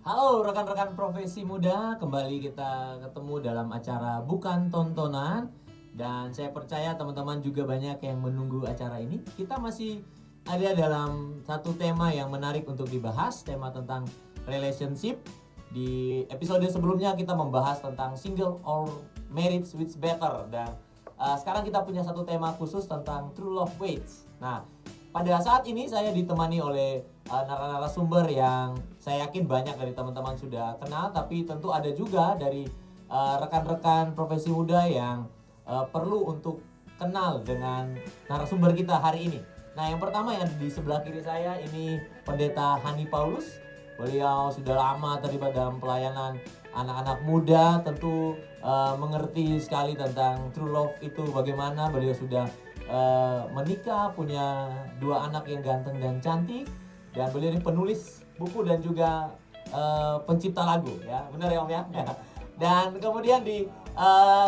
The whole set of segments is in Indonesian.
Halo rekan-rekan profesi muda, kembali kita ketemu dalam acara Bukan Tontonan. Dan saya percaya teman-teman juga banyak yang menunggu acara ini. Kita masih ada dalam satu tema yang menarik untuk dibahas, tema tentang relationship. Di episode sebelumnya kita membahas tentang single or marriage which better. Dan sekarang kita punya satu tema khusus tentang true love waits. Nah, pada saat ini saya ditemani oleh narasumber yang saya yakin banyak dari teman-teman sudah kenal, tapi tentu ada juga dari rekan-rekan profesi muda yang perlu untuk kenal dengan narasumber kita hari ini. Nah, yang pertama yang di sebelah kiri saya ini Pendeta Hani Paulus. Beliau sudah lama terlibat dalam pelayanan anak-anak muda, tentu mengerti sekali tentang true love itu bagaimana. Beliau sudah menikah, punya 2 anak yang ganteng dan cantik, dan beliau ini penulis buku dan juga pencipta lagu, ya benar ya Om ya. Dan kemudian di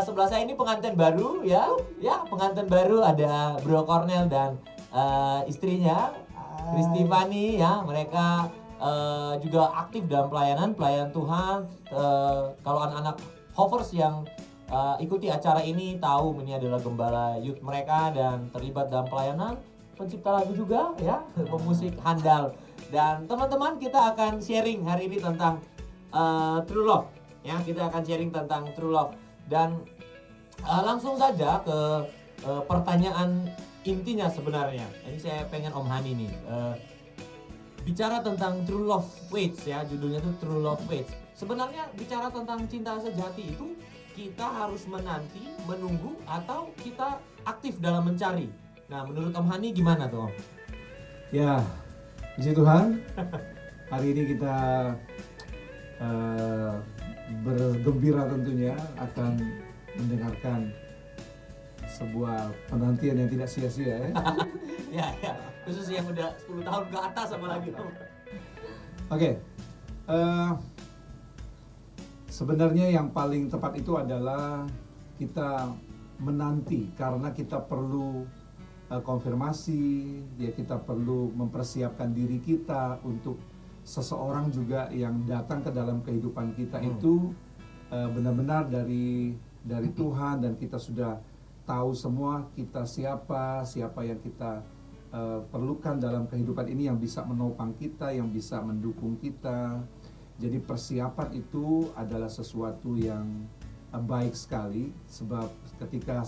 sebelah saya ini pengantin baru, ya pengantin baru ada Bro Cornel dan istrinya Kristi Fani, ya mereka juga aktif dalam pelayanan Tuhan. Kalau anak-anak Hovers yang ikuti acara ini tahu ini adalah gembala youth mereka dan terlibat dalam pelayanan, pencipta lagu juga, ya pemusik handal. Dan teman-teman, kita akan sharing hari ini tentang true love, ya kita akan sharing tentang true love. Dan langsung saja ke pertanyaan intinya sebenarnya. Ini saya pengen Om Hani nih bicara tentang true love waits, ya judulnya tuh true love waits. Sebenarnya bicara tentang cinta sejati itu kita harus menanti, menunggu, atau kita aktif dalam mencari. Nah, menurut Om Hani gimana tuh Om? Ya, puji Tuhan. Hari ini kita bergembira tentunya akan mendengarkan sebuah penantian yang tidak sia-sia ya. ya, khusus yang udah 10 tahun ke atas apalagi Om. Oke. Sebenarnya yang paling tepat itu adalah kita menanti, karena kita perlu konfirmasi, ya kita perlu mempersiapkan diri kita untuk seseorang juga yang datang ke dalam kehidupan kita itu benar-benar dari Tuhan, dan kita sudah tahu semua kita siapa yang kita perlukan dalam kehidupan ini, yang bisa menopang kita, yang bisa mendukung kita. Jadi persiapan itu adalah sesuatu yang baik sekali, sebab ketika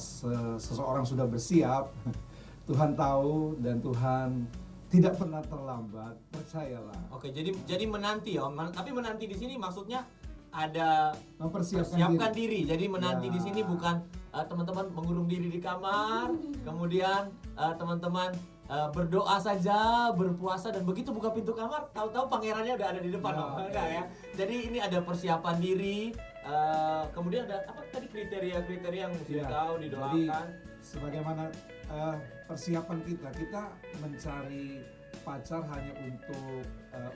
seseorang sudah bersiap, Tuhan tahu dan Tuhan tidak pernah terlambat, percayalah. Oke, jadi menanti Om, tapi menanti di sini maksudnya ada Mempersiapkan diri. Jadi menanti Ya. di sini bukan teman-teman mengurung diri di kamar, kemudian teman-teman berdoa saja, berpuasa, dan begitu buka pintu kamar, tahu-tahu pangerannya udah ada di depan. Ya. Enggak ya. Jadi ini ada persiapan diri, kemudian ada apa tadi kriteria yang mesti Ya. tahu, Jadi didoakan. sebagaimana persiapan kita mencari pacar hanya untuk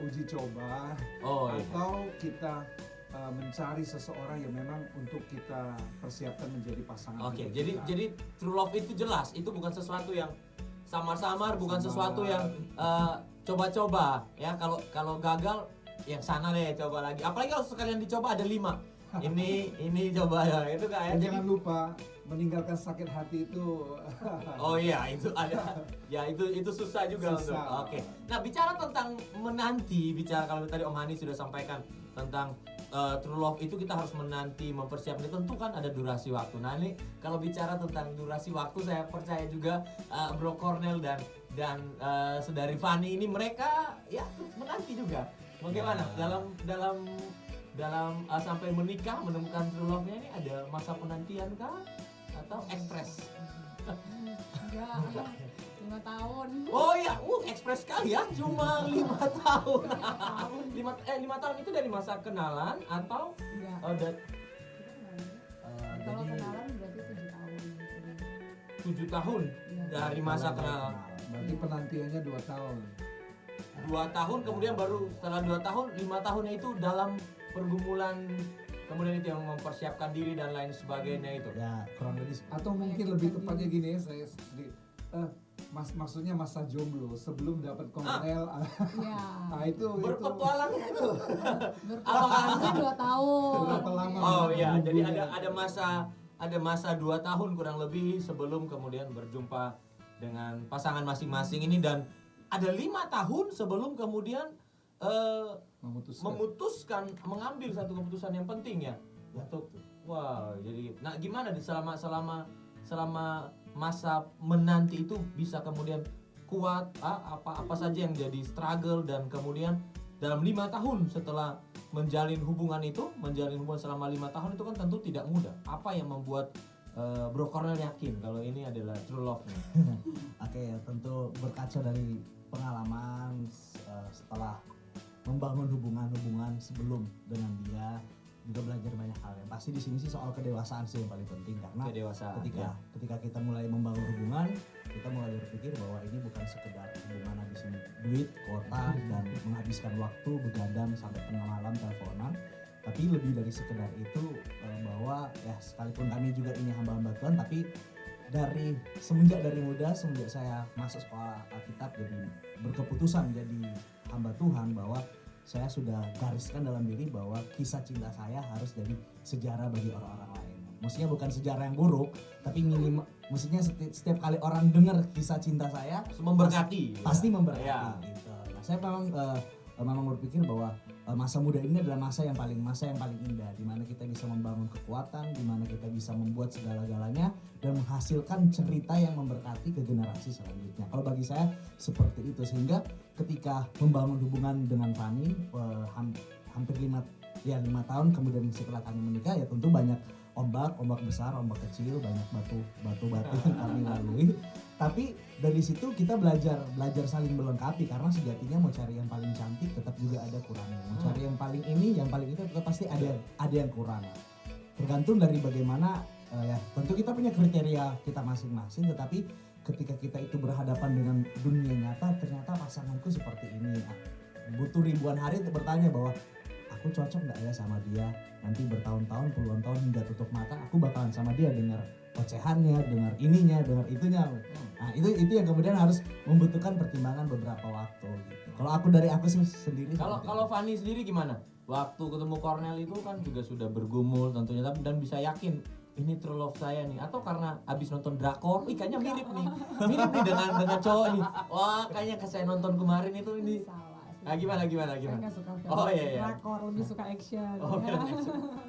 uji coba, Oh, iya. atau kita mencari seseorang yang memang untuk kita persiapkan menjadi pasangan. Oke, hidup jadi kita. jadi true love itu jelas, itu bukan sesuatu yang samar-samar, bukan sesuatu yang coba-coba, ya. Kalau gagal yang sana deh, coba lagi. Apalagi kalau sekalian dicoba ada 5. Ini coba ya, itu kan ya. Dan Jadi jangan lupa meninggalkan sakit hati itu. oh iya, itu ada. Ya, itu susah juga Susah. untuk. Oke. Nah, bicara tentang menanti, kalau tadi Om Hani sudah sampaikan tentang true love itu kita harus menanti, mempersiapkan. Tentu kan ada durasi waktu. Nah, ini kalau bicara tentang durasi waktu, saya percaya juga Bro Cornel dan saudari Fani ini mereka ya menanti juga. Bagaimana dalam sampai menikah menemukan true love-nya ini ada masa penantian kah atau ekspres? Enggak, 5 tahun. Oh iya, ekspres sekali ya, cuma 5 tahun. 5 tahun itu dari masa kenalan atau Enggak. dari Kalau jadi kenalan berarti 7 tahun. 7 tahun Iya. dari masa kenalan. Berarti penantiannya 2 tahun. 2 tahun kemudian baru setelah 2 tahun, 5 tahunnya itu dalam pergumulan, kemudian itu yang mempersiapkan diri dan lain sebagainya itu. Ya kurang lebih Atau mungkin lebih tepatnya gini ya, saya sedikit maksudnya masa jomblo sebelum dapat Cornell. Iya. Nah itu Berpetualang itu. Berpengalaman 2 tahun. Berapa lama? Oh iya, jadi Nunggunya. ada masa 2 tahun kurang lebih sebelum kemudian berjumpa dengan pasangan masing-masing ini, dan ada 5 tahun sebelum kemudian memutuskan mengambil satu keputusan yang penting ya. Untuk jadi nah gimana selama masa menanti itu bisa kemudian kuat, apa saja yang jadi struggle, dan kemudian dalam 5 tahun setelah menjalin hubungan selama 5 tahun itu kan tentu tidak mudah. Apa yang membuat Bro Cornel yakin kalau ini adalah true love-nya? Oke, tentu berkaca dari pengalaman setelah membangun hubungan sebelum dengan dia, juga belajar banyak hal. Yang pasti di sini sih soal kedewasaan sih yang paling penting, karena Kedewasaan, ketika kita mulai membangun hubungan, kita mulai berpikir bahwa ini bukan sekedar hubungan habisin duit, kuota, dan menghabiskan waktu begadang sampai tengah malam teleponan, tapi lebih dari sekedar itu, bahwa ya sekalipun kami juga ini hamba-hamba Tuhan, tapi semenjak saya masuk sekolah Alkitab, jadi berkeputusan jadi hamba Tuhan, bahwa saya sudah gariskan dalam diri bahwa kisah cinta saya harus jadi sejarah bagi orang-orang lain. Maksudnya bukan sejarah yang buruk, tapi maksudnya setiap kali orang dengar kisah cinta saya Memberkati. pasti memberkati. Ya. Gitu. Nah, saya memang berpikir bahwa masa muda ini adalah masa yang paling indah, di mana kita bisa membangun kekuatan, di mana kita bisa membuat segala-galanya dan menghasilkan cerita yang memberkati ke generasi selanjutnya. Kalau bagi saya seperti itu, sehingga ketika membangun hubungan dengan Fanny hampir 5 tahun kemudian setelah kami menikah, ya tentu banyak ombak besar, ombak kecil, banyak batu yang kami lalui. Tapi dari situ kita belajar saling melengkapi, karena sejatinya mau cari yang paling cantik tetap juga ada kurangnya. Mau cari yang paling itu tetap pasti ada yang kurang. Tergantung dari bagaimana, ya tentu kita punya kriteria kita masing-masing, tetapi ketika kita itu berhadapan dengan dunia nyata, ternyata pasanganku seperti ini. Butuh ribuan hari untuk bertanya bahwa aku cocok nggak ya sama dia, nanti bertahun-tahun, puluhan tahun hingga tutup mata aku bakalan sama dia, dengar ocehannya, dengar ininya, dengar itunya. Nah itu yang kemudian harus membutuhkan pertimbangan beberapa waktu gitu. Kalau dari aku sih sendiri. Kalau Fanny sendiri gimana? Waktu ketemu Cornel itu kan juga sudah bergumul tentunya, dan bisa yakin ini true love saya nih, atau karena abis nonton drakor, kayaknya mirip nih dengan cowok nih. Wah, kayaknya saya nonton kemarin itu ini. Salah sih. Nah, gimana? Saya nggak suka film Oh, iya. drakor, lebih suka action. Oh, ya.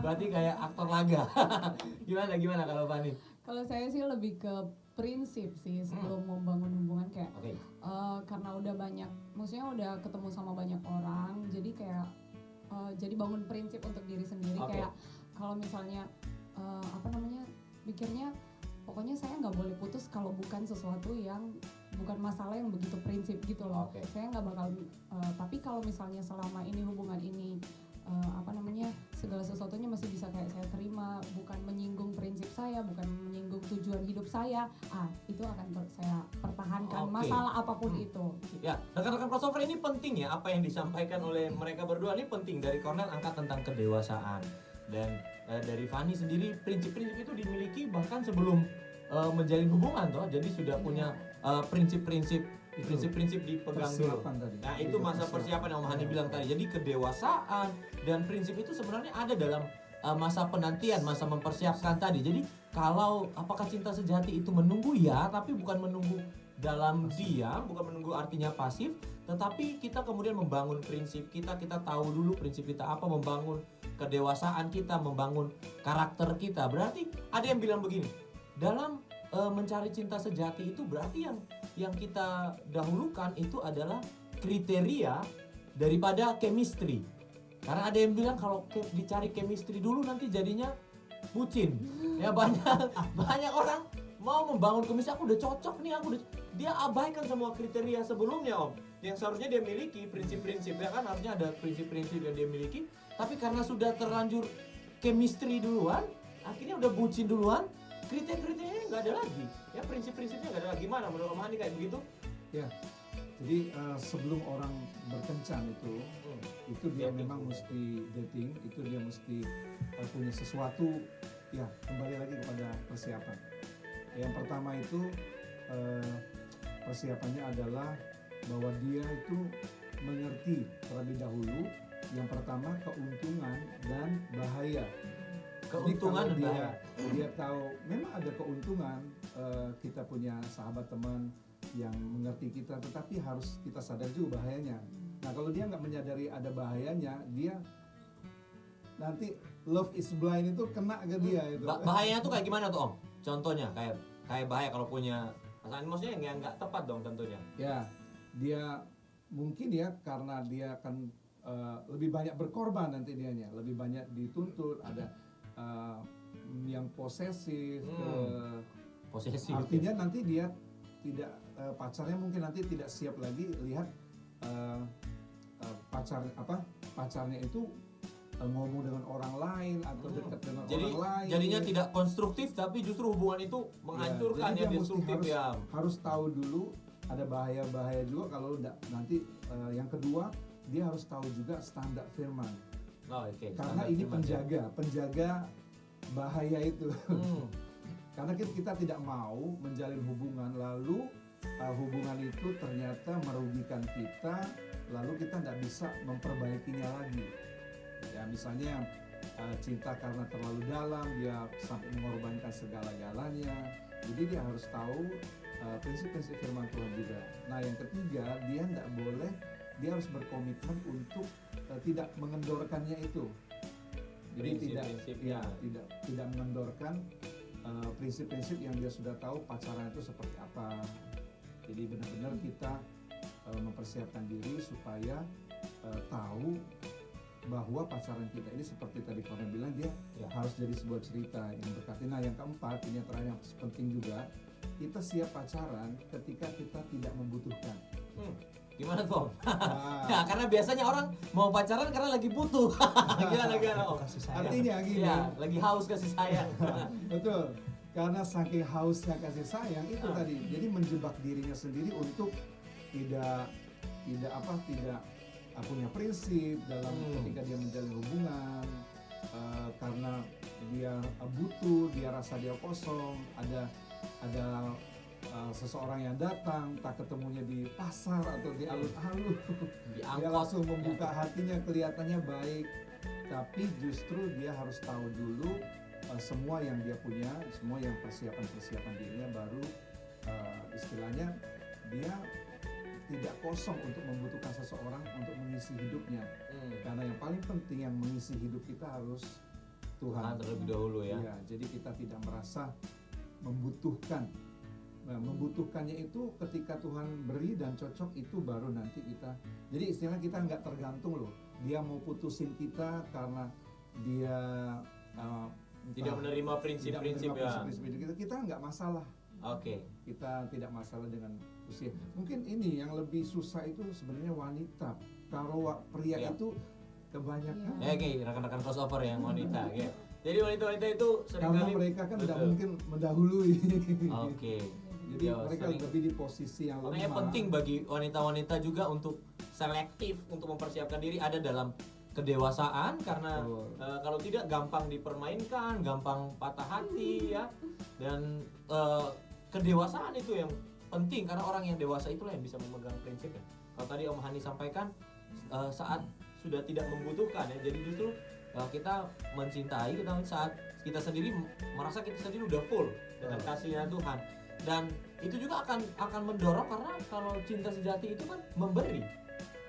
berarti kayak aktor laga. Gimana kalau Fanny? Kalau saya sih lebih ke prinsip sih sebelum membangun hubungan, kayak Oke. karena udah banyak, maksudnya udah ketemu sama banyak orang, jadi kayak jadi bangun prinsip untuk diri sendiri. Oke. Kayak kalau misalnya pikirnya pokoknya saya nggak boleh putus kalau bukan sesuatu yang bukan masalah yang begitu prinsip gitu loh. Oke. Saya nggak bakal tapi kalau misalnya selama ini hubungan ini segala sesuatunya masih bisa kayak saya terima, bukan menyinggung prinsip saya, bukan menyinggung tujuan hidup saya, itu akan saya pertahankan. Oke. Masalah apapun itu. Ya, rekan-rekan crossover, ini penting ya, apa yang disampaikan oleh mereka berdua ini penting. Dari Cornel angkat tentang kedewasaan, dan dari Fanny sendiri prinsip-prinsip itu dimiliki bahkan sebelum menjalin hubungan toh. Jadi sudah punya prinsip-prinsip dipegang dulu. Persiapan tadi. Nah, itu masa persiapan yang Om Hani bilang tadi. Jadi kedewasaan dan prinsip itu sebenarnya ada dalam masa penantian, masa mempersiapkan tadi. Jadi kalau apakah cinta sejati itu menunggu, ya, tapi bukan menunggu dalam diam, bukan menunggu artinya pasif, tetapi kita kemudian membangun prinsip kita tahu dulu prinsip kita apa, membangun kedewasaan kita, membangun karakter kita. Berarti ada yang bilang begini, dalam mencari cinta sejati itu berarti yang kita dahulukan itu adalah kriteria daripada chemistry. Karena ada yang bilang kalau dicari chemistry dulu nanti jadinya bucin. Ya banyak orang mau membangun chemistry, aku udah cocok nih, dia abaikan semua kriteria sebelumnya, Om. Yang seharusnya dia miliki prinsip-prinsip, ya kan, harusnya ada prinsip-prinsip yang dia miliki, tapi karena sudah terlanjur chemistry duluan, akhirnya udah bucin duluan, kriteria-kriterianya nggak ada lagi, ya, prinsip-prinsipnya nggak ada lagi. Gimana menurut Om Hani kayak begitu? Ya, jadi sebelum orang berkencan itu dia Dating. memang mesti dating, itu dia mesti punya sesuatu, ya, kembali lagi kepada persiapan. Yang pertama itu persiapannya adalah bahwa dia itu mengerti terlebih dahulu yang pertama keuntungan dan bahaya. Keuntungan Jadi dan kalau bahaya. dia tahu memang ada keuntungan, kita punya sahabat teman yang mengerti kita, tetapi harus kita sadar juga bahayanya. Nah kalau dia nggak menyadari ada bahayanya, dia nanti love is blind itu kena ke dia itu. Bahayanya tuh kayak gimana tuh Om? Contohnya kayak bahaya kalau punya pasangan, maksudnya yang nggak tepat dong tentunya. Ya, dia mungkin ya karena dia akan lebih banyak berkorban nanti dianya, lebih banyak dituntut, ada yang posesif, Posesif. artinya nanti dia tidak pacarnya mungkin nanti tidak siap lagi lihat pacarnya itu ngomong dengan orang lain atau dekat dengan Jadi orang lain. jadinya tidak konstruktif tapi justru hubungan itu menghancurkan jadi ya, dia mesti destruktif ya. harus tahu dulu ada bahaya juga kalau nanti yang kedua dia harus tahu juga standar firman. Oh, oke. Karena Standar ini firman ya. penjaga bahaya itu. Hmm. Karena kita tidak mau menjalin hubungan lalu hubungan itu ternyata merugikan kita, lalu kita tidak bisa memperbaikinya lagi. Ya misalnya cinta karena terlalu dalam, dia sampai mengorbankan segala-galanya. Jadi dia harus tahu prinsip-prinsip firman Tuhan juga. Nah yang ketiga, dia harus berkomitmen untuk tidak mengendorkannya itu. Jadi Prinsip-prinsipnya. tidak mengendorkan prinsip-prinsip yang dia sudah tahu pacaran itu seperti apa. Jadi benar-benar kita mempersiapkan diri supaya tahu bahwa pacaran kita ini seperti tadi Kornel bilang, dia harus jadi sebuah cerita yang berkati. Nah yang keempat, ini yang terakhir yang penting juga, kita siap pacaran ketika kita tidak membutuhkan. Gimana tuh Om? Nah, Nah, karena biasanya orang mau pacaran karena lagi butuh. Gimana Om? Kasih sayang. artinya gini, Iya, lagi haus kasih sayang. betul. Karena saking hausnya kasih sayang itu tadi, jadi menjebak dirinya sendiri untuk tidak punya prinsip dalam ketika dia menjalin hubungan, karena dia butuh, dia rasa dia kosong, ada seseorang yang datang, tak ketemunya di pasar atau di alun-alun, Di dia angkot. langsung membuka hatinya, kelihatannya baik, tapi justru dia harus tahu dulu semua yang dia punya, semua yang persiapan dirinya, baru istilahnya dia tidak kosong untuk membutuhkan seseorang untuk mengisi hidupnya. Karena yang paling penting yang mengisi hidup kita harus Tuhan. Terlebih dahulu ya. Iya, jadi kita tidak merasa membutuhkan. Nah, membutuhkannya itu ketika Tuhan beri dan cocok, itu baru nanti kita. Jadi istilah kita nggak tergantung loh. Dia mau putusin kita karena dia Tidak menerima prinsip-prinsip tidak ya. menerima prinsip-prinsip kita nggak masalah. Oke. Kita tidak masalah dengan usia. Mungkin ini yang lebih susah itu sebenarnya wanita. Kalau pria Iya. itu kebanyakan Oke, rekan-rekan crossover yang wanita ya. Jadi wanita-wanita itu karena seringkali mereka kan tidak Betul. mungkin mendahului. Oke. Jadi Ya, mereka sering. lebih di posisi yang Makanya lemah. penting bagi wanita-wanita juga untuk selektif untuk mempersiapkan diri, ada dalam kedewasaan, karena Betul. kalau tidak gampang dipermainkan, gampang patah hati ya. Dan kedewasaan itu yang penting, karena orang yang dewasa itulah yang bisa memegang prinsipnya. Kalau tadi Om Hani sampaikan saat sudah tidak membutuhkan ya, jadi justru kita mencintai kita saat kita sendiri merasa kita sendiri udah full dengan kasihnya Tuhan. Dan itu juga akan mendorong, karena kalau cinta sejati itu kan memberi,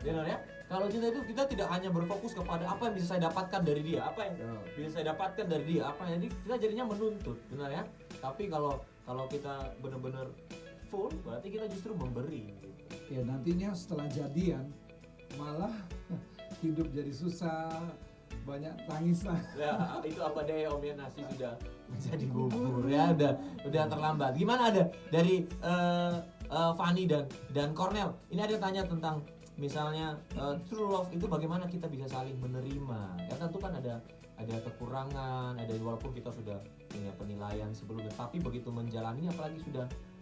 benar ya. Kalau cinta itu kita tidak hanya berfokus kepada apa yang bisa saya dapatkan dari dia, apa yang bisa saya dapatkan dari dia, apa yang kita jadinya menuntut, benar ya. Tapi kalau kita benar-benar full, berarti kita justru memberi. Ya nantinya setelah jadian malah hidup jadi susah, banyak tangisan. Ya itu apa daya Om ya, nasi sudah menjadi bubur ya, udah terlambat. Gimana ada dari Fanny dan Cornel? Ini ada tanya tentang misalnya true love itu bagaimana kita bisa saling menerima. Ya tentu kan ada kekurangan, ada walaupun kita sudah punya penilaian sebelumnya, tapi begitu menjalani, apalagi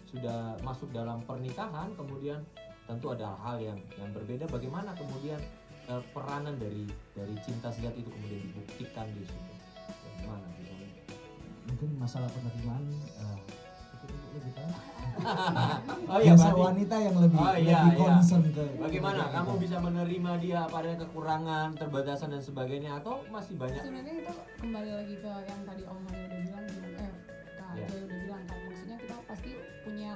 sudah masuk dalam pernikahan, kemudian tentu ada hal yang berbeda. Bagaimana kemudian peranan dari cinta sejati itu kemudian dibuktikan di situ? Bagaimana misalnya? Mungkin masalah penerimaan lebih tahu. Oh iya, Biasa berarti wanita yang lebih Oh, iya, lebih iya. concern ke bagaimana ke- kamu bisa menerima dia pada kekurangan, terbatasan dan sebagainya atau masih banyak? Sebenarnya itu kembali lagi ke yang tadi Om Hani udah bilang, Kak Iya. Joy udah bilang kan, maksudnya kita pasti punya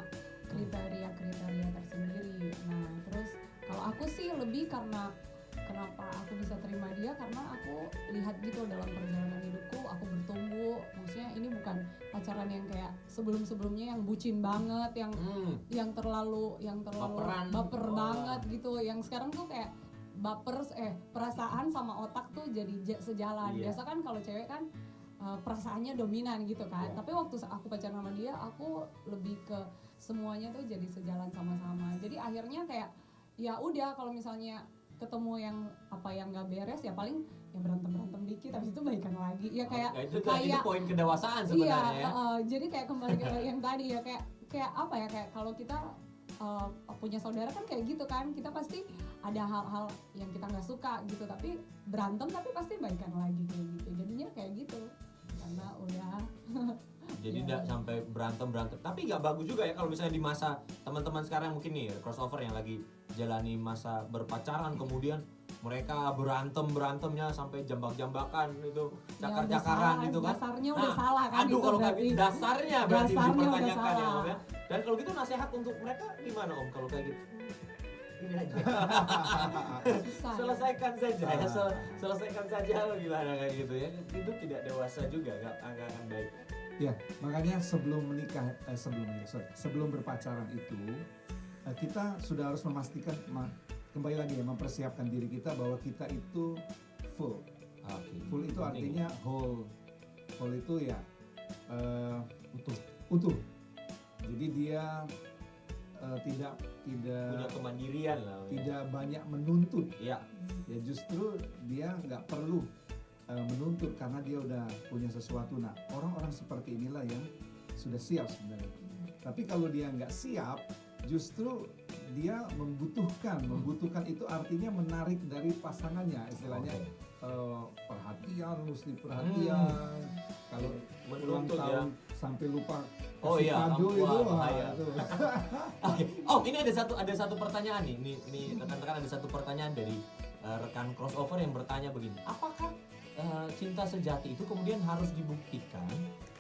kriteria-kriteria tersendiri. Nah, terus kalau aku sih lebih karena kenapa aku bisa terima dia, karena aku lihat gitu dalam perjalanan hidupku aku bertumbuh. Maksudnya ini bukan pacaran yang kayak sebelum-sebelumnya yang bucin banget, yang terlalu Baperan. baper Wah. banget gitu. Yang sekarang tuh kayak perasaan sama otak tuh jadi sejalan. Iya. Biasa kan kalau cewek kan perasaannya dominan gitu kan. Iya. Tapi waktu aku pacaran sama dia, aku lebih ke semuanya tuh jadi sejalan sama-sama. Jadi akhirnya kayak ya udah, kalau misalnya ketemu yang nggak beres ya paling ya berantem dikit, habis itu baikan lagi ya kayak Nah, itu poin kedewasaan iya, sebenarnya ya. jadi kayak kembali ke yang tadi ya, kayak apa ya, kayak kalau kita punya saudara kan kayak gitu kan, kita pasti ada hal-hal yang kita nggak suka gitu, tapi berantem tapi pasti baikan lagi kayak gitu, jadinya kayak gitu karena udah Jadi Iya. tidak sampai berantem. Tapi nggak bagus juga ya kalau misalnya di masa teman-teman sekarang mungkin nih crossover yang lagi jalani masa berpacaran, kemudian mereka berantemnya sampai jambak-jambakan itu, Ya, cakar-cakaran udah gitu kan. dasarnya udah salah kan Aduh, itu kalau kayak berarti. gitu dasarnya berarti Dasarnya udah dipertanyakan ya salah. Om ya. Dan kalau gitu nasihat untuk mereka gimana Om kalau kayak gitu? Ini aja. Susah ya. Selesaikan saja ya, selesaikan saja gimana kayak gitu ya. Itu tidak dewasa juga, nggak akan baik. Ya, makanya sebelum sebelum berpacaran itu kita sudah harus memastikan kembali lagi ya, mempersiapkan diri kita bahwa kita itu full. Oke. Full itu Penting. artinya whole. Whole itu ya utuh. Jadi dia tidak Punya kemandirian lah. tidak banyak menuntut. Ya. Ya justru dia nggak perlu menuntut karena dia udah punya sesuatu. Nah, orang-orang seperti inilah yang sudah siap sebenarnya. Tapi kalau dia nggak siap, justru dia membutuhkan itu artinya menarik dari pasangannya, istilahnya perhatian, mesti perhatian. Kalau ulang Menuntut tahun sampai lupa Oh kasih iya, kado wah, itu, bahaya. itu. Oke. Oh, ini ada satu pertanyaan nih. Ini rekan-rekan, ada satu pertanyaan dari rekan crossover yang bertanya begini. Apakah cinta sejati itu kemudian harus dibuktikan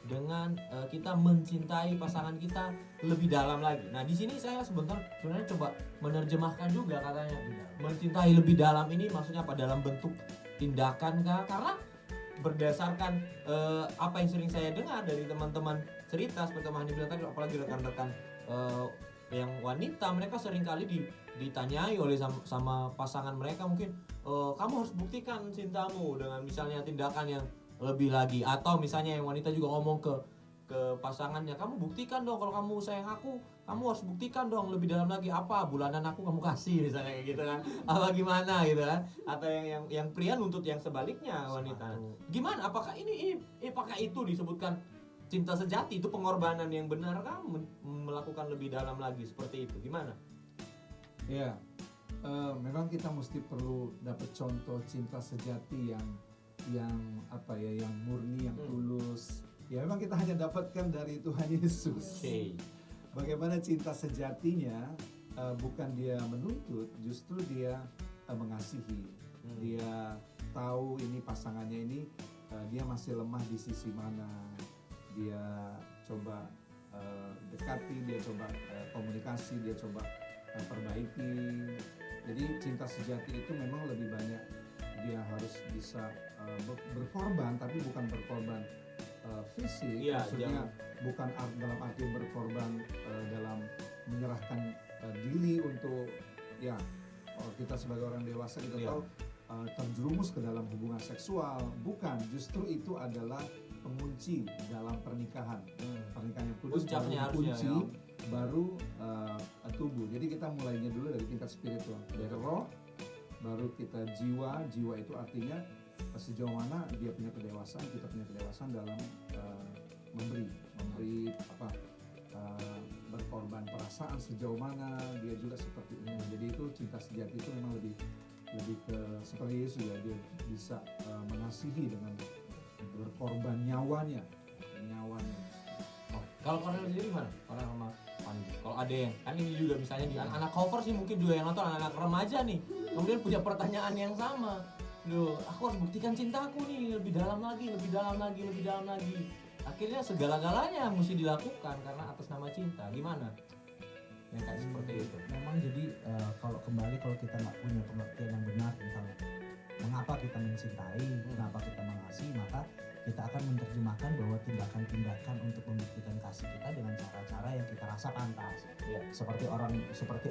dengan kita mencintai pasangan kita lebih dalam lagi? Nah, di sini saya sebenarnya coba menerjemahkan juga katanya. Mencintai lebih dalam ini maksudnya apa? Dalam bentuk tindakan kah? Karena berdasarkan apa yang sering saya dengar dari teman-teman cerita seperti Om Hani bilang tadi, apalagi rekan-rekan yang wanita, mereka seringkali ditanyai oleh sama pasangan mereka, mungkin kamu harus buktikan cintamu dengan misalnya tindakan yang lebih lagi, atau misalnya yang wanita juga ngomong ke pasangannya, kamu buktikan dong kalau kamu sayang aku, kamu harus buktikan dong lebih dalam lagi, apa bulanan aku kamu kasih misalnya kayak gitu kan, apa gimana gitu kan, atau yang pria nuntut yang sebaliknya wanita. Gimana, apakah ini apakah itu disebutkan cinta sejati, itu pengorbanan yang benar kah, melakukan lebih dalam lagi seperti itu, gimana? Ya, memang kita mesti perlu dapat contoh cinta sejati yang apa ya, yang murni, yang tulus. Ya memang kita hanya dapatkan dari Tuhan Yesus. Oke. Bagaimana cinta sejatinya, bukan dia menuntut, justru dia mengasihi. Dia tahu ini pasangannya ini dia masih lemah di sisi mana. Dia coba dekati, dia coba komunikasi, dia coba perbaiki. Jadi cinta sejati itu memang lebih banyak dia harus bisa berkorban, tapi bukan berkorban fisik, Iya, maksudnya bukan dalam arti berkorban dalam menyerahkan diri untuk ya, kita sebagai orang dewasa kita Iya. tahu terjerumus ke dalam hubungan seksual, bukan, justru itu adalah pengunci dalam pernikahan. Pernikahan yang kudus Puncaknya baru harusnya, dikunci, ya. baru tubuh. Jadi kita mulainya dulu dari tingkat spiritual, dari roh, baru kita jiwa itu artinya sejauh mana dia punya kedewasaan, kita punya kedewasaan dalam memberi apa, berkorban perasaan sejauh mana dia juga seperti ini. Jadi itu cinta sejati itu memang lebih ke seperti Yesus ya, dia bisa mengasihi dengan berkorban nyawanya. Kalau Cornel sendiri gimana? Cornel sama Fanny. Kalau ada yang kan ini juga misalnya di anak-anak cover sih mungkin juga yang nonton anak-anak remaja nih. Kemudian punya pertanyaan yang sama. Duh, aku harus buktikan cintaku nih lebih dalam lagi, lebih dalam lagi, lebih dalam lagi. Akhirnya segala-galanya mesti dilakukan karena atas nama cinta. Gimana? Yang kayak seperti itu. Memang jadi kalau kita nggak punya pengertian yang benar tentang mengapa kita mencintai, kenapa kita mengasihi, maka kita akan menerjemahkan bahwa tindakan-tindakan untuk membuktikan kasih kita dengan cara-cara yang kita rasa pantas. Ya. Seperti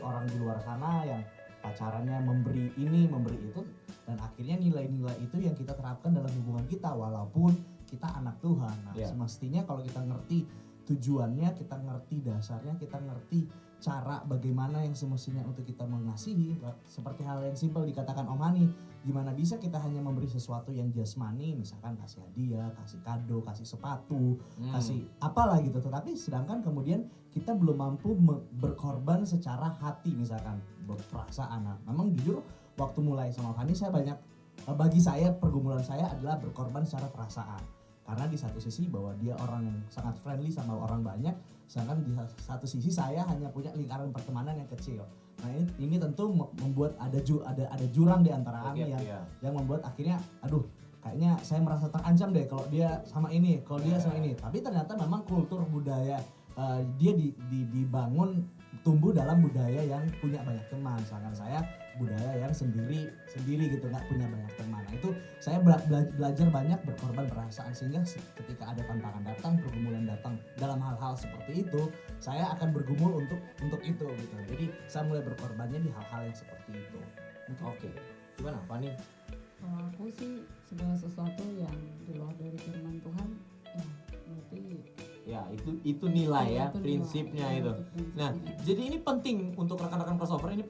orang di luar sana yang pacarannya memberi ini, memberi itu, dan akhirnya nilai-nilai itu yang kita terapkan dalam hubungan kita walaupun kita anak Tuhan. Nah, semestinya kalau kita ngerti tujuannya, kita ngerti dasarnya, kita ngerti cara bagaimana yang semestinya untuk kita mengasihi. Seperti hal yang simpel dikatakan Om Hani, gimana bisa kita hanya memberi sesuatu yang jasmani, misalkan kasih hadiah, kasih kado, kasih sepatu, kasih apalah gitu, tetapi sedangkan kemudian kita belum mampu berkorban secara hati, misalkan perasaan. Nah, memang jujur waktu mulai sama Hani bagi saya pergumulan saya adalah berkorban secara perasaan. Karena di satu sisi bahwa dia orang yang sangat friendly sama orang banyak, sedangkan di satu sisi saya hanya punya lingkaran pertemanan yang kecil. Nah ini tentu membuat ada jurang di antara kami yang membuat akhirnya kayaknya saya merasa terancam deh kalau dia sama ini, kalau dia sama ini. Tapi ternyata memang kultur budaya dia dibangun tumbuh dalam budaya yang punya banyak teman. Sedangkan saya budaya yang sendiri gitu, nggak punya banyak teman. Nah, itu saya belajar banyak berkorban perasaan, sehingga ketika ada tantangan datang, pergumulan datang dalam hal-hal seperti itu, saya akan bergumul untuk itu gitu. Jadi saya mulai berkorbannya di hal-hal yang seperti itu. Oke. Gimana Fanny? Kalau aku sih segala sesuatu yang di luar dari firman Tuhan, ya berarti Ya itu nilai ya, itu prinsipnya nilai, itu. prinsipnya. Nah, jadi ini penting untuk rekan-rekan crossover. Ini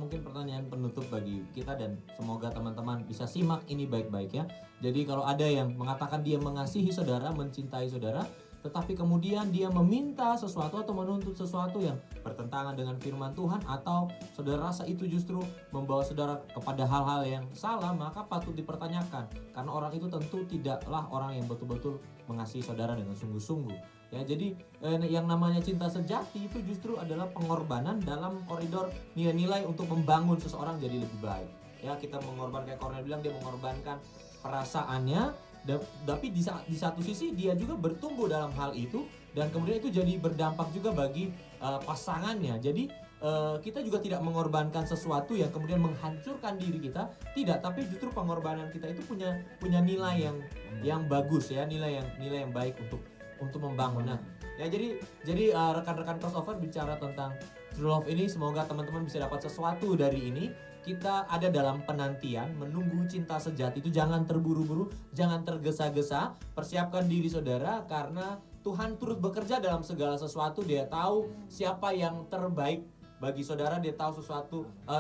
mungkin pertanyaan penutup bagi kita dan semoga teman-teman bisa simak ini baik-baik ya. Jadi kalau ada yang mengatakan dia mengasihi saudara, mencintai saudara, tetapi kemudian dia meminta sesuatu atau menuntut sesuatu yang bertentangan dengan firman Tuhan, atau saudara rasa itu justru membawa saudara kepada hal-hal yang salah, maka patut dipertanyakan. Karena orang itu tentu tidaklah orang yang betul-betul mengasihi saudara dengan sungguh-sungguh. Ya, jadi yang namanya cinta sejati itu justru adalah pengorbanan dalam koridor nilai-nilai untuk membangun seseorang jadi lebih baik. Ya, kita mengorbankan, kayak Cornel bilang, dia mengorbankan perasaannya, tapi di satu sisi dia juga bertumbuh dalam hal itu, dan kemudian itu jadi berdampak juga bagi pasangannya. Jadi kita juga tidak mengorbankan sesuatu yang kemudian menghancurkan diri kita, tidak, tapi justru pengorbanan kita itu punya nilai yang bagus ya, nilai yang baik untuk membangun. Nah, ya jadi rekan-rekan crossover bicara tentang true love ini, semoga teman-teman bisa dapat sesuatu dari ini. Kita ada dalam penantian menunggu cinta sejati itu. Jangan terburu-buru, jangan tergesa-gesa. Persiapkan diri saudara, karena Tuhan turut bekerja dalam segala sesuatu. Dia tahu siapa yang terbaik bagi saudara, dia tahu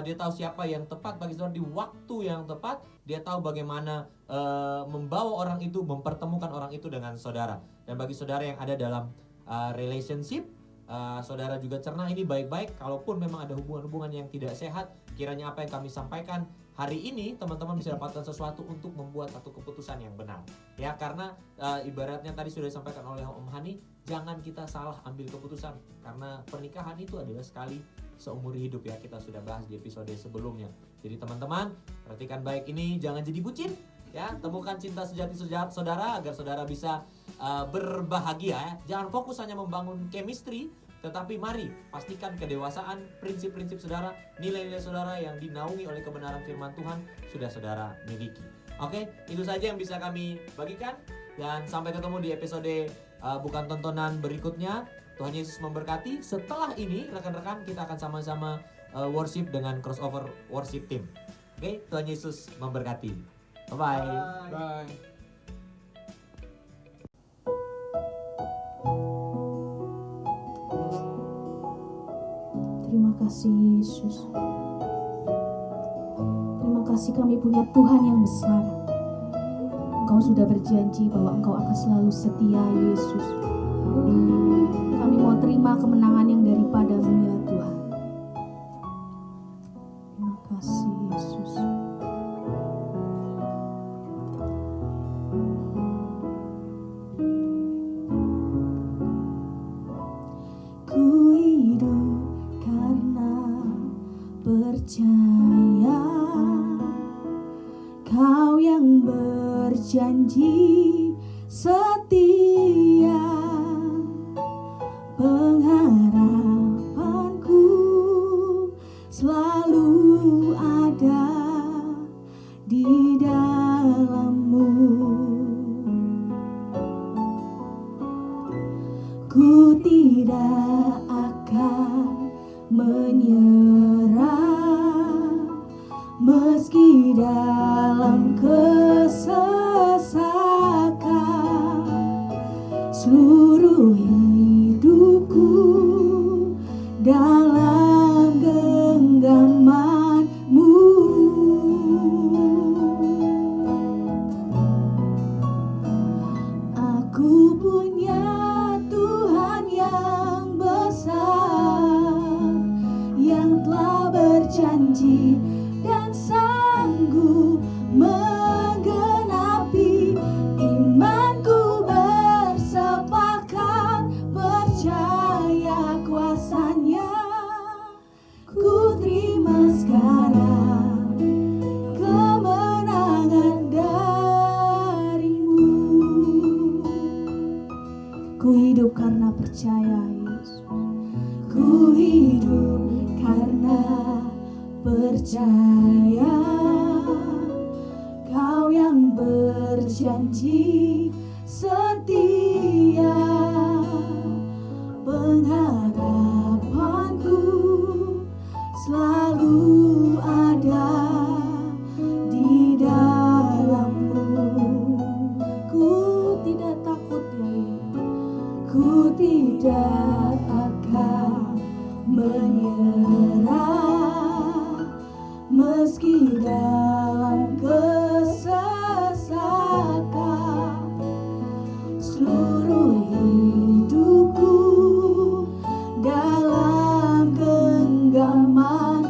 dia tahu siapa yang tepat bagi saudara di waktu yang tepat. Dia tahu bagaimana membawa orang itu, mempertemukan orang itu dengan saudara. Dan bagi saudara yang ada dalam relationship, saudara juga cerna ini baik-baik. Kalaupun memang ada hubungan-hubungan yang tidak sehat, kiranya apa yang kami sampaikan hari ini teman-teman bisa dapatkan sesuatu untuk membuat satu keputusan yang benar. Ya, karena ibaratnya tadi sudah disampaikan oleh Om Hani, jangan kita salah ambil keputusan, karena pernikahan itu adalah sekali seumur hidup ya. Kita sudah bahas di episode sebelumnya. Jadi teman-teman, perhatikan baik ini, jangan jadi bucin ya. Temukan cinta sejati saudara agar saudara bisa berbahagia ya. Jangan fokus hanya membangun chemistry, tetapi mari pastikan kedewasaan, prinsip-prinsip saudara, nilai-nilai saudara yang dinaungi oleh kebenaran firman Tuhan sudah saudara miliki. Oke, itu saja yang bisa kami bagikan, dan sampai ketemu di episode bukan tontonan berikutnya. Tuhan Yesus memberkati. Setelah ini rekan-rekan kita akan sama-sama worship dengan crossover worship team. Oke, Tuhan Yesus memberkati. Bye-bye. Bye. Terima kasih Yesus. Terima kasih kami punya Tuhan yang besar. Engkau sudah berjanji bahwa Engkau akan selalu setia, Yesus. Kami mau terima kemenangan yang daripada-Mu ya Tuhan. Terima kasih Yesus. berjanji setia. Pengharapanku selalu ada di dalam-Mu. Ku tidak akan menyerah meski dalam kesesakan. Seluruh hidupku dalam genggaman-Mu. Aku punya Tuhan yang besar, yang telah berjanji dan sanggup menggenapi. Imanku bersepakat percaya kuasa-Nya. Ku terima sekarang kemenangan dari-Mu. Ku hidup karena percaya, Yesus. Ku hidup karena percaya. Kau yang berjanji setia. Pengharapanku selalu ada di dalam-Mu. Ku tidak takut, ya Yesus. Ku tidak akan menyerah meski dalam kesesakan. Seluruh hidupku dalam genggaman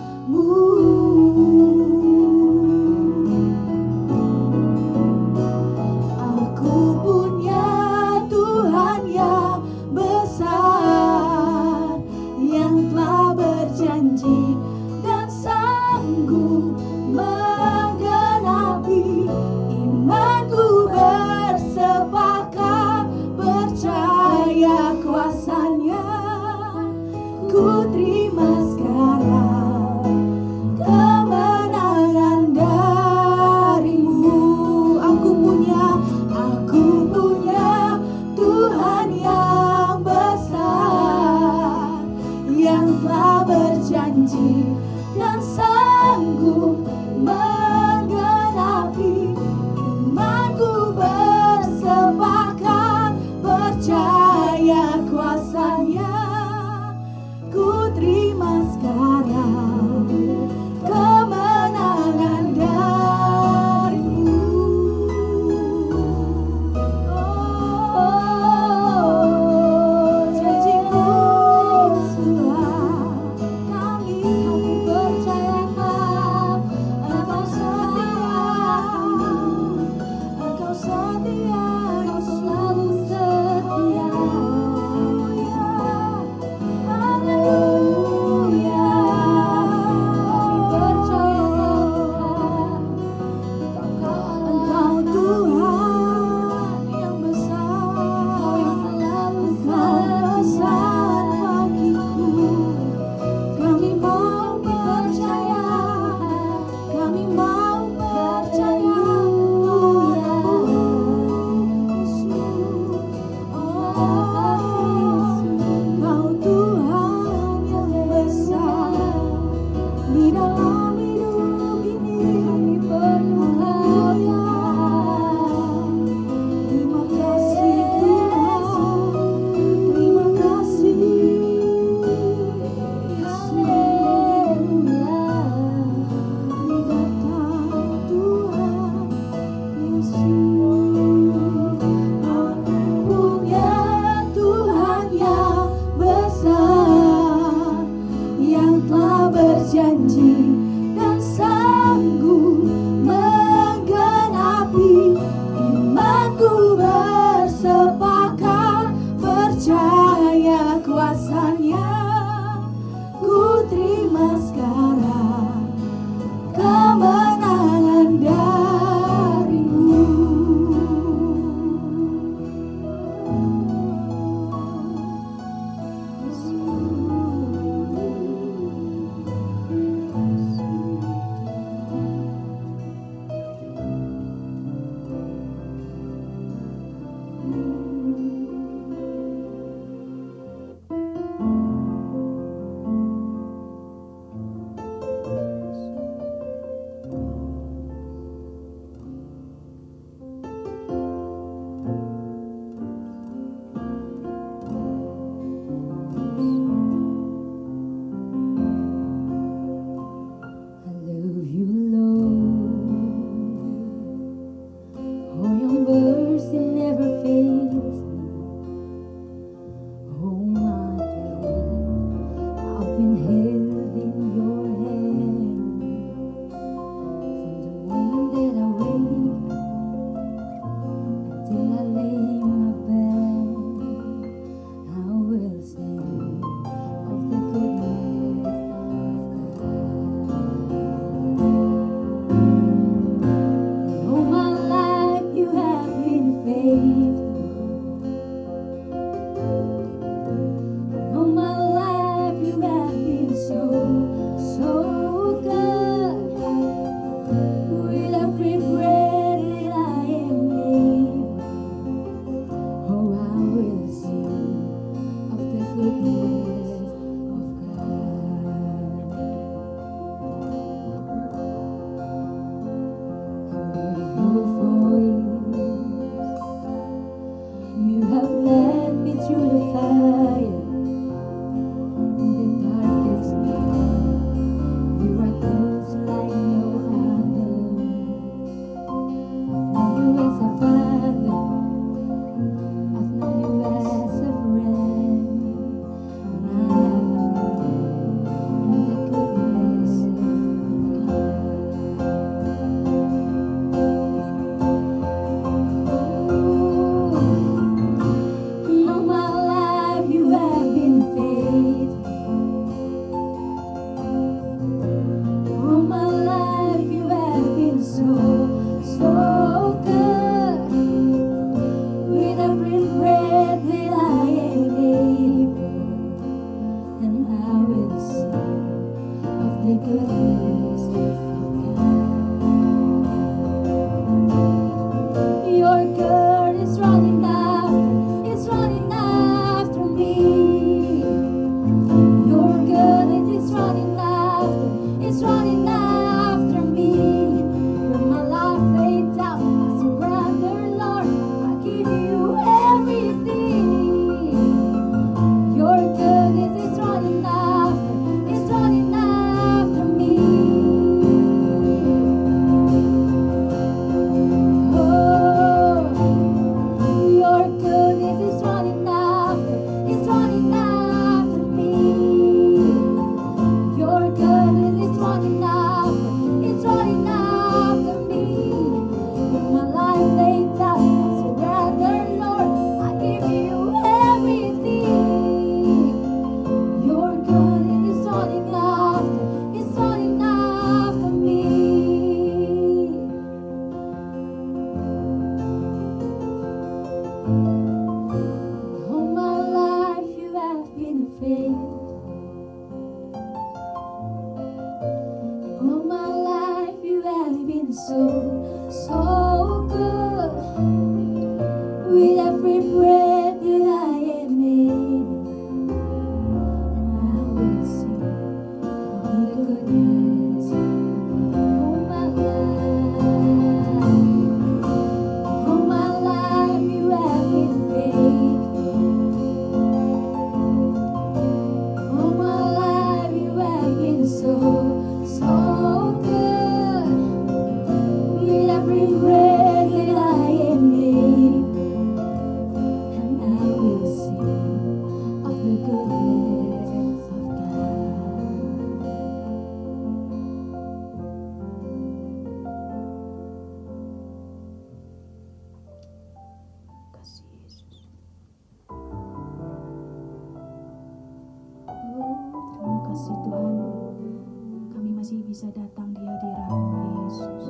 bisa datang di hadirat-Mu Yesus.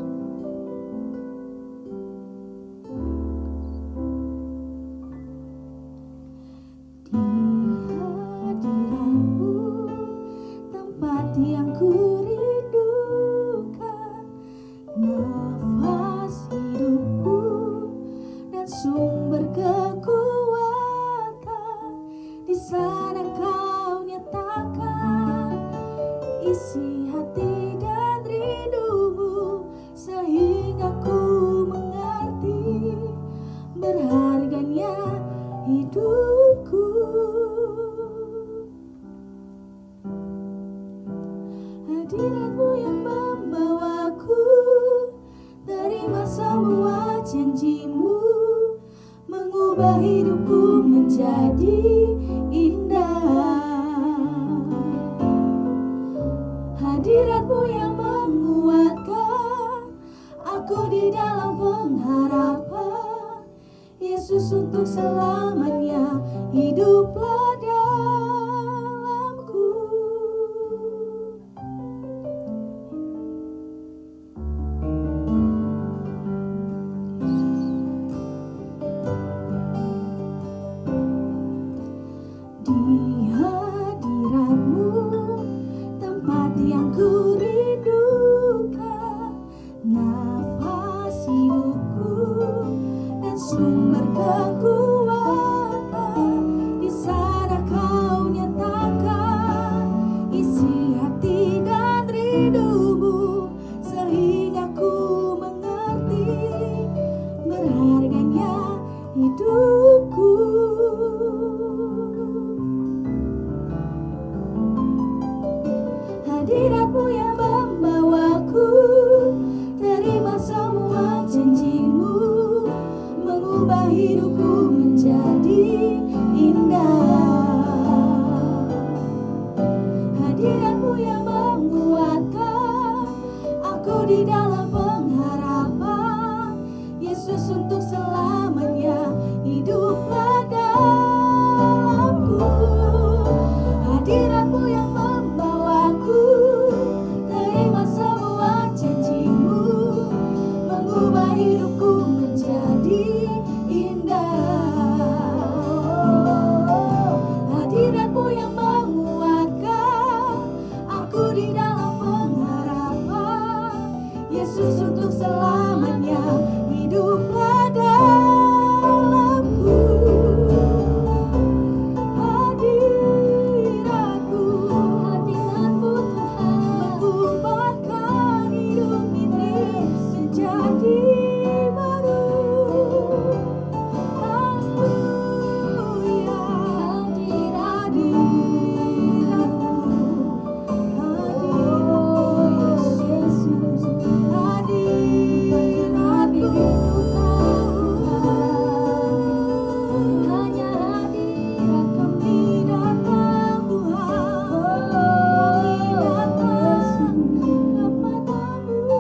Di hadirat-Mu tempat yang ku rindukan, nafas hidupku dan sumber kekuatan. Di sana Kau nyatakan isi hati dan rindumu, sehingga ku mengerti berharganya hidupku. Hadirat-Mu yang membawaku, terima semua janji-Mu, mengubah hidupku menjadi indah. Hadirat-Mu yang menguatkan aku di dalam pengharapan. Yesus, untuk selamanya hiduplah dalamku. Di hadirat-Mu tempat yang ku rindukan, nafas hidupku dan sumber kekuatan. Di sana Kau nyatakan isi hati dan rindumu, sehingga ku mengerti berharganya hidupku. Hadirat-Mu yang membawaku, terima semua janji-Mu, mengubah hidupku menjadi indah. Hadirat-Mu yang menguatkan aku di dalam pengharapan. Yesus, untuk selamanya hiduplah dalamku. Hadirat-Mu yang membawaku, terima semua janji-Mu, mengubah hidupku menjadi indah. Hadirat-Mu yang menguatkan aku di dalam pengharapan. Yesus, untuk selamanya hiduplah dalamku. Hadirat-Mu, hadirat-Mu Tuhan, mengubahkan hidup ini menjadi baru. Haleluya, hadirat-Mu, Yesus, hadirat-Mu hanya hadirat kami datang Tuhan, kami datang kepadamu.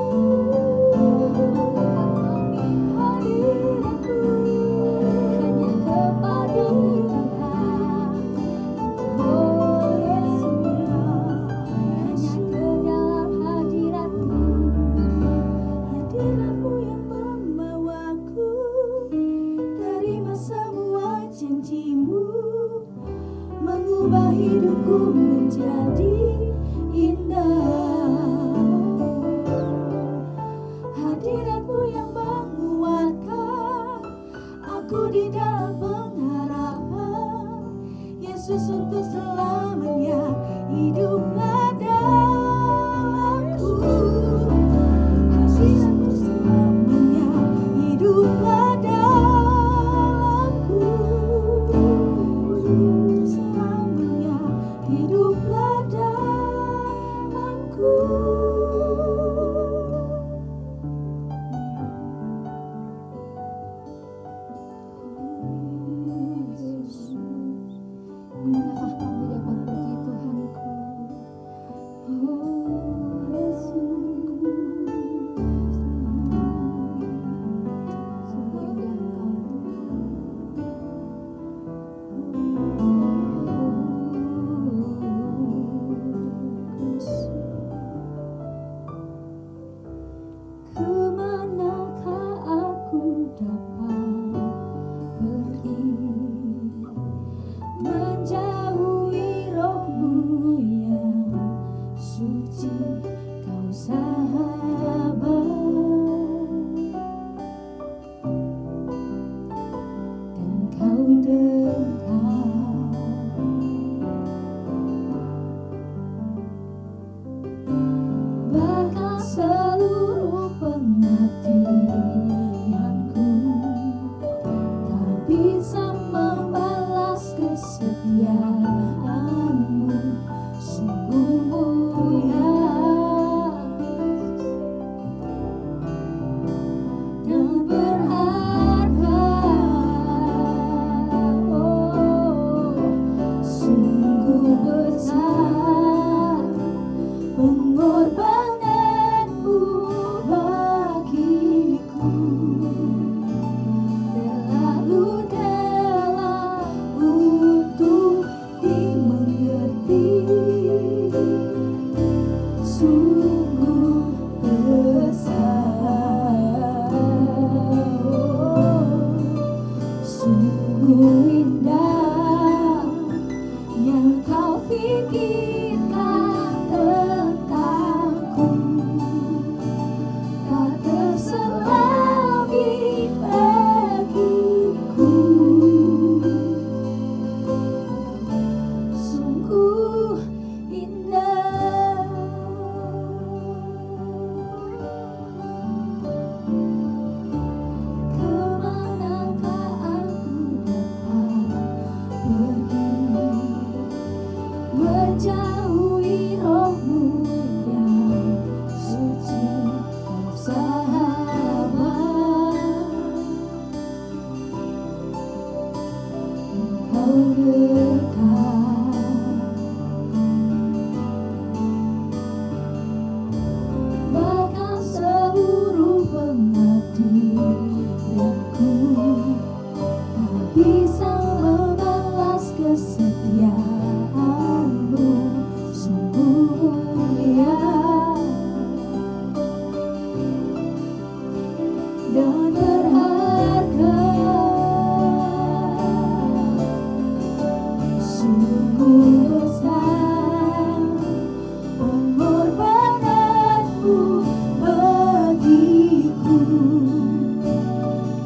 Hadirat-Mu hanya kepadamu Tuhan. Oh Yesus, hanya ke dalam hadirat-Mu. Hadirat-Mu yang membawaku, terima semua janji-Mu, mengubah hidupku menjadi indah. Hadirat-Mu yang menguatkan aku di dalam pengharapan. Yesus, untuk selamanya hiduplah dalamku. Hadirat-Mu selamanya hiduplah dalamku. Selamanya hiduplah dalamku. Yesus, manakah kami dapat pergi Tuhanku? pergi, menjauhi rohmu yang suci, kau sahabat, dan kau dekat, bahkan seluruh pengabdianku tak bisa membalas kesetiaanmu, sungguh mulia dan berharga. Oh, sungguh besar pengorbananmu bagiku, terlalu dalam untuk dimengerti, sungguh besar, sungguh indah yang kau pikirkan tentangku, tak terselami bagiku, sungguh indah. Kemanakah aku dapat pergi, menjauhi rohmu yang suci, kau sahabat, kau dekat, bahkan seluruh pengabdianku tak bisa membalas kesetiaanmu, sungguh mulia dan berharga, sungguh besar pengorbananmu bagiku,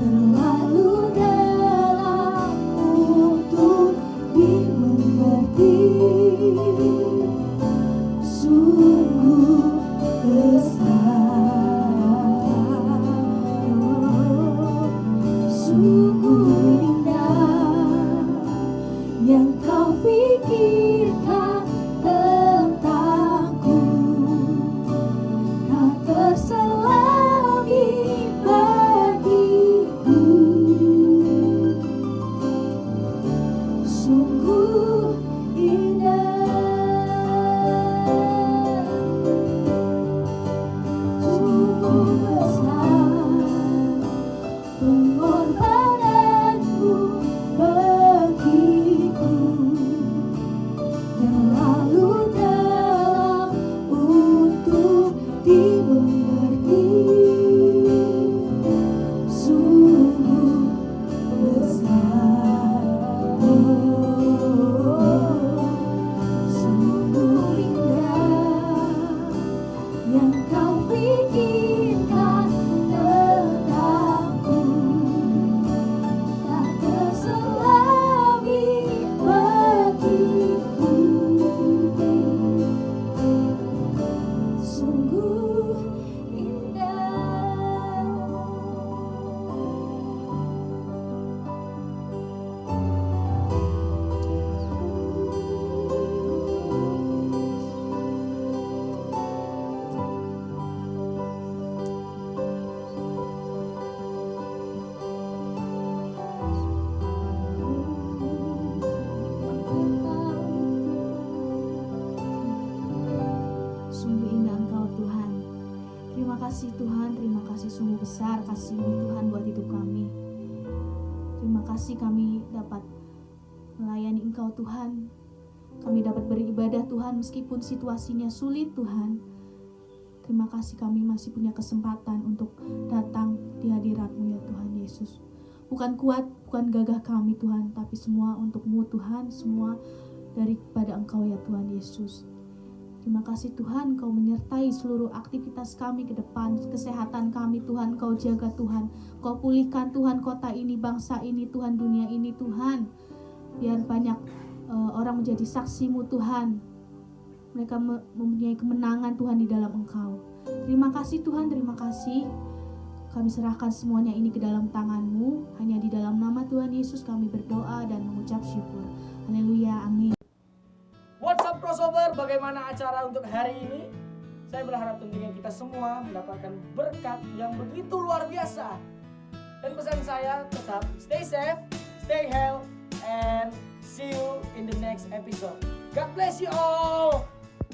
terlalu dalam untuk dimengerti, sungguh besar, sungguh indah yang kau pikirkan tentangku, tak terselami bagiku, sungguh indah, sungguh besar pengorbananmu bagiku, terlalu dalam untuk dimengerti, sungguh besar, sungguh indah yang kau pikirkan tentangku, tak terselami bagiku, sungguh indah. Sungguh indah Engkau Tuhan. Terima kasih Tuhan, terima kasih sungguh besar kasih-Mu Tuhan buat hidup kami. Terima kasih kami dapat melayani Engkau Tuhan. Kami dapat beribadah Tuhan meskipun situasinya sulit Tuhan. Terima kasih kami masih punya kesempatan untuk datang di hadirat-Mu ya Tuhan Yesus. bukan kuat, bukan gagah kami Tuhan, tapi semua untuk-Mu Tuhan, semua daripada Engkau ya Tuhan Yesus. Terima kasih Tuhan, Kau menyertai seluruh aktivitas kami ke depan, kesehatan kami Tuhan, Kau jaga Tuhan, Kau pulihkan Tuhan kota ini, bangsa ini Tuhan, dunia ini Tuhan. Biar banyak orang menjadi saksi-Mu Tuhan, mereka mempunyai kemenangan Tuhan di dalam Engkau. Terima kasih Tuhan, terima kasih. Kami serahkan semuanya ini ke dalam tangan-Mu, hanya di dalam nama Tuhan Yesus kami berdoa dan mengucap syukur. Haleluya, amin. What's up crossover, bagaimana acara untuk hari ini? Saya berharap tentunya kita semua mendapatkan berkat yang begitu luar biasa. Dan pesan saya tetap stay safe, stay healthy, and see you in the next episode. God bless you all.